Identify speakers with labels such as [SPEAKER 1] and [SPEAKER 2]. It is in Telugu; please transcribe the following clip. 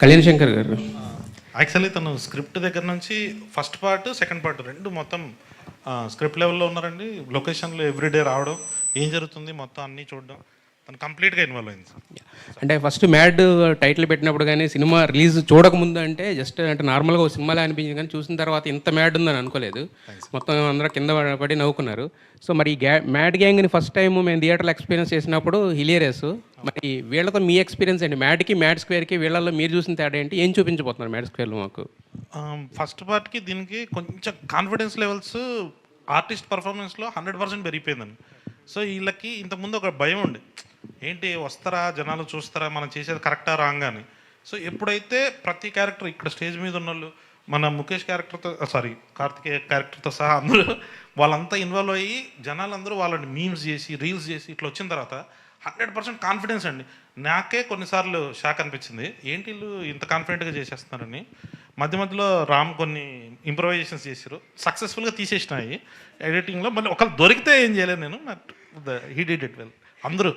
[SPEAKER 1] కళ్యాణ్ శంకర్ గారు
[SPEAKER 2] యాక్చువల్లీ తను స్క్రిప్ట్ దగ్గర నుంచి ఫస్ట్ పార్ట్ సెకండ్ పార్ట్ రెండు మొత్తం స్క్రిప్ట్ లెవెల్లో ఉన్నారండి. లొకేషన్లో ఎవ్రీడే రావడం, ఏం జరుగుతుంది మొత్తం అన్నీ చూడడం, తను కంప్లీట్గా ఇన్వాల్వ్ అయింది సార్.
[SPEAKER 1] అంటే ఫస్ట్ మ్యాడ్ టైటిల్ పెట్టినప్పుడు కానీ సినిమా రిలీజ్ చూడకముందు అంటే జస్ట్ అంటే నార్మల్గా ఒక సినిమాలో అనిపించింది, కానీ చూసిన తర్వాత ఇంత మ్యాడ్ ఉందని అనుకోలేదు. మొత్తం అందరూ కింద పడి నవ్వుకున్నారు. సో మరి ఈ మ్యాడ్ గ్యాంగ్ని ఫస్ట్ టైం మేము థియేటర్లో ఎక్స్పీరియన్స్ చేసినప్పుడు హిలేరియస్. మరి వీళ్ళతో మీ ఎక్స్పీరియన్స్ ఏంటి? మ్యాడ్కి మ్యాడ్ స్క్వేర్కి వీళ్ళల్లో మీరు చూసిన తేడా ఏంటి? ఏం చూపించబోతున్నారు మ్యాడ్ స్క్వేర్లో మాకు?
[SPEAKER 2] ఫస్ట్ పార్ట్కి దీనికి కొంచెం కాన్ఫిడెన్స్ లెవెల్స్ ఆర్టిస్ట్ పర్ఫార్మెన్స్లో 100% పెరిగిపోయిందండి. సో వీళ్ళకి ఇంతకుముందు ఒక భయం ఉండే, ఏంటి వస్తారా జనాలు చూస్తారా మనం చేసేది కరెక్టా రాంగా అని. సో ఎప్పుడైతే ప్రతి క్యారెక్టర్ ఇక్కడ స్టేజ్ మీద ఉన్న వాళ్ళు, మన ముఖేష్ క్యారెక్టర్తో కార్తికేయ క్యారెక్టర్తో సహా అందరూ వాళ్ళంతా ఇన్వాల్వ్ అయ్యి జనాలందరూ వాళ్ళని మీమ్స్ చేసి రీల్స్ చేసి ఇట్లా వచ్చిన తర్వాత 100% కాన్ఫిడెన్స్ అండి. నాకే కొన్నిసార్లు షాక్ అనిపించింది, ఏంటి వీళ్ళు ఇంత కాన్ఫిడెంట్గా చేసేస్తున్నారని. మధ్య మధ్యలో రామ్ కొన్ని ఇంప్రవైజేషన్స్ చేశారు, సక్సెస్ఫుల్గా తీసేసినాయి ఎడిటింగ్లో. మళ్ళీ ఒకళ్ళు దొరికితే ఏం చేయలేదు నేను, but he did it well అందరూ.